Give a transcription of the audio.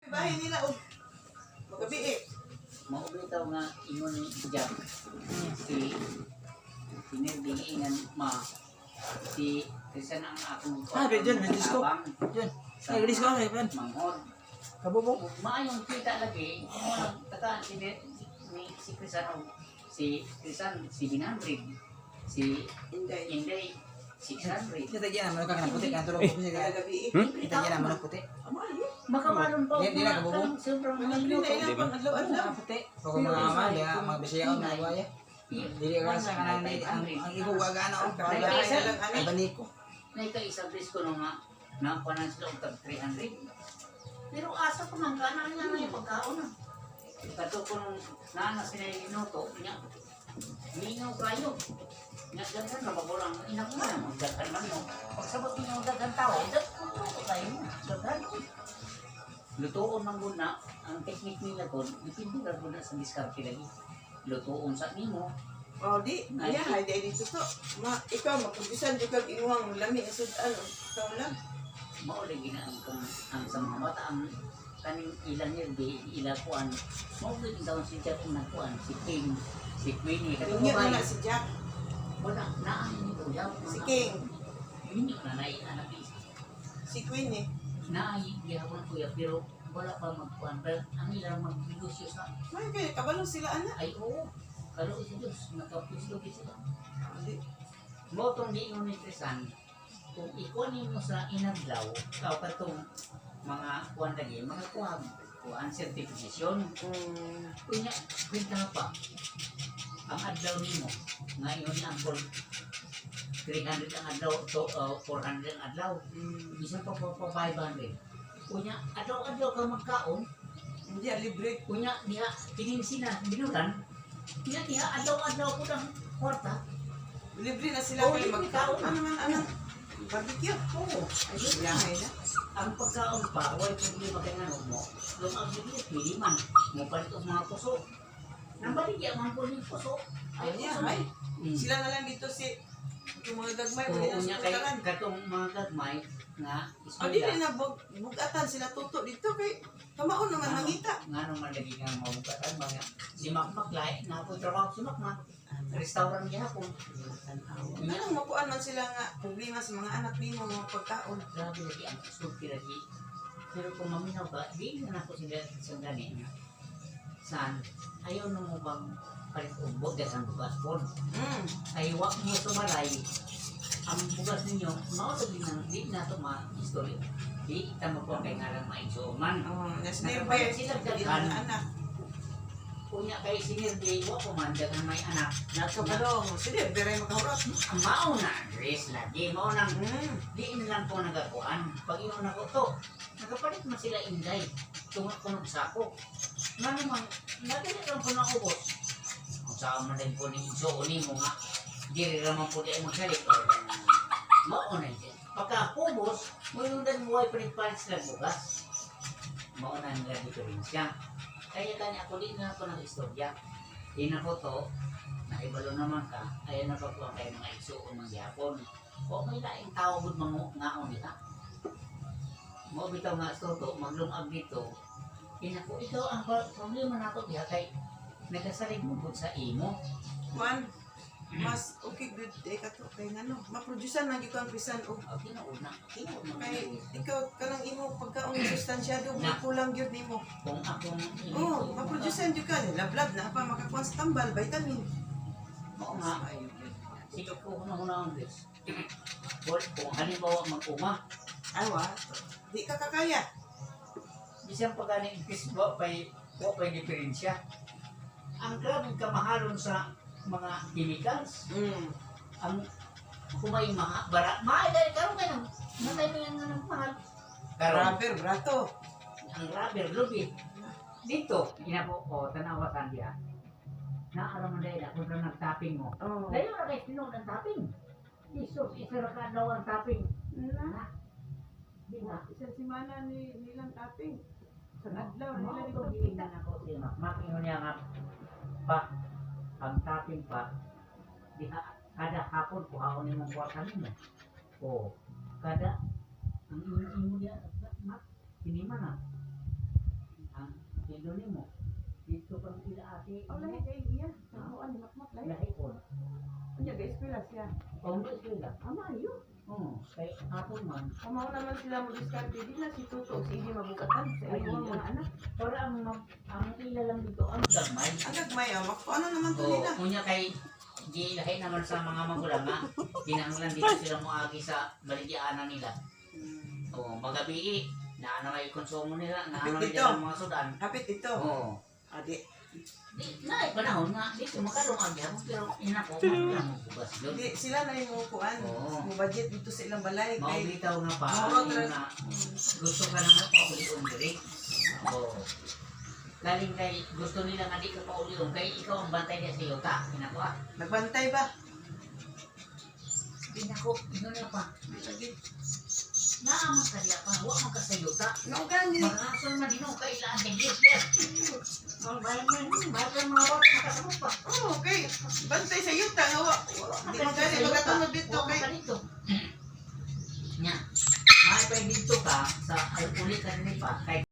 Bahay nila og magabi eh. Maubitaw nga ingon ni Jack. Si Nerdingan ma. Si Krisan ang akong Diyan, may disco. Diyan. Ay, disco ako, Evan. Manghod. Kabubok. Maayong kita lagi. Kung tataan si Krisan o si Krisan, si Binamrig. Si Inday, 600. Kita gyan naman ka puti kan tulog ko siya. Gabi eh. Kita gyan naman puti. Makamalon pa. Hindi na kabubok. Sobrang Hindi na ilang pang adlaw-adlaw. Puti. Pag mga ama, mga bisaya on na buaya. Dili ka sa kanang ang iguwaga na on para ay baniko. Naika-isang disco nung nga napanan sila og tag 300. Pero asa ko man kana niya na yung pagkaon na. Kato ko nung nana sila yung minuto niya. Mingaw kayo. Nga ganyan na bagulang inak mo na magdagan man mo. Pagsabot mo yung dagan tao, luto kayo mo. Dagan mo. Lutoon man muna. Ang teknik nila ko, dipindi ka muna sa diskarte lagi. Lutoon sa nimo. Oh, di. Iya, hay di dito to. Ikaw mapugisan jud kag inuhang lami sa sudan. Ikaw lang. Mao lagi na ang sa mga bata ang kaning ilang yun ila kuan. Mao lagi daw si Jack na kuan, si King, si Queenie Tingin na na si Jack, wala na ang uyaw si King, hindi na nai anak si Queen eh. na gihapon kuya pero wala pa magkuan pero ang ilang magnegosyo sa May kay kabalo sila ana. ay oo kalo si Diyos nakapuslo sila Di. mo tong di mo nitrisan kung ikunin mo sa inadlaw ikaw katong mga kuan lagi mga kuan certification kunya kwenta pa ang adlaw nimo ngayon ang 300 ang adlaw to 400 ang adlaw bisan pa 500 kunya adlaw-adlaw ka magkaon Hindi libre. kunya diha tingin sina binutan kunya diha adlaw-adlaw ko ng kwarta Libre na sila Oh, kay libre magkaon. ka. Ano man ana? Barbecue. oo ayun Yahay na. ang pagkaon pa way problema kay ngano mo lumang bibili pili man mo palit og mga puso nang baligya man po yung puso ay Ay, yahay. Sila na lang dito si yung mga gagmay oo wala na nya sa kay putaran. katong mga gagmay nga O di na bugatan sila tuto dito kay kamaon naman mangita. nga naman lagi nga mabukatan mga si Makmak lahi na po trabaho si Makmak restaurant niya po Anong makuan man sila nga problema sa mga anak nimo mga pagkaon. grabe lagi ang sulti lagi pero kung maminaw ba di na ako sila sa gani saan ayaw na mo bang palit og bugas ang bugas po ay wag mo sumalay ang bugas ninyo mausap din na di na ito ma-history di ita mo po kay nga lang maigsuman Nas Nakapalit nearby sila dili daghan. na anak. kunya kay senior day wa ko man dagan may anak na Kabalo, sige, dire makahurot. ang mao na dress lagi mao nang di na lang po nagakuan pag imo na ko to nagapalit man sila inday tungod sako nga naman nagili lang po na ubos ang saan man din po ni iso ni mo nga diri raman po di ay magsalit mao na yun pagka ubos mo yung dan mo ay palit sila bugas mao na ang diferensya kaya kanya ako din na ako ng istorya di na ko to naibalo naman ka, ayan na pa po kayo mga igsuon ng Japon. O may laing tao gud ngaon nila. Mo bitaw nga toto maglungag dito. Inako ikaw ang problema nato diha kay nagasalig mo gud sa imo. Kuan, mas okay good day ka to kay ngano. Ma-producean man gyud kang bisan og O tinuuna kay ikaw kanang imo pagkaon ng sustansyado kulang gyud nimo. kung akong Oh, ma-producean gyud ka lablab na pa makakuan sa tambal vitamin. Mao nga sige ko hunahunahon this. Kung halimbawa mag-uma, Awa, di ka kakaya. bisan pa ganing kisba pay diferensya. Ang grabing kamahalon sa mga chemicals, ang kumay mahal dahil karon kayo natay mo yung mahal karon Rubber, brato. ang rubber lubi dito inapo ko tanawasan dia naaraman dahil ako na nagtapping mo Oh. layo na kayo sino ng tapping isos isa ka daw ang tapping na di ba Isang simana nilang tapping. Sa adlaw mao to giingnan ako si makingon niya nga pa ang tapping pa diha kada hapon kuhaon ni mong kwarta nimo o kada ang imo niya mat hindi man apelido nimo. Dito pang ila ate. Ang lahi kay iya. Tamuan ni Makmak lahi. Lahi po. Anya ga eskwela siya. Pangdo sila. Ama ayo. Oo, kay hapon man. Kamao naman sila mo diskarte di na si Tuto o si Idi mabukatan sa iyong mga anak. Para ang ila lang dito ang gamay. Ang gagmay amak ko ano naman to Oo, nila. kunya kay di lahi naman sa mga magulang nga. Kinahanglan dito sila moagi sa baligyaanan nila. Oo, magabi na ano may konsumo nila, na ano Dito. nila ang mga sudan. Hapit ito. Oo. Adi. Di, na panahon nga, dito makarong agyan, pero ina ko, magkano mo bugas yun. Di sila na yung kuan. Oo. Mo budget dito sa ilang balay kay Maubitaw nga pa, Oo, yun na gusto ka na nga paulion diri. Oo. Galing kay gusto nila nga di ka paulion, kay ikaw ang bantay niya sa iyo, ta, ina ko ah. nagbantay ba? Ina ko, ino na pa. Naaman ka niya pa, huwag mo ka sa iyo, ta. Naugan din. Marasol man din ako, kailangan kay yes. Ang bayan mo yun, bayan mo mga wala, makasamot pa. Oh, okay. Bantay sa yuta nga wa. Di magani magatunod dito Huwag kay ka dito. Nya, may pa dito ka sa ay uli ka rin pa, kay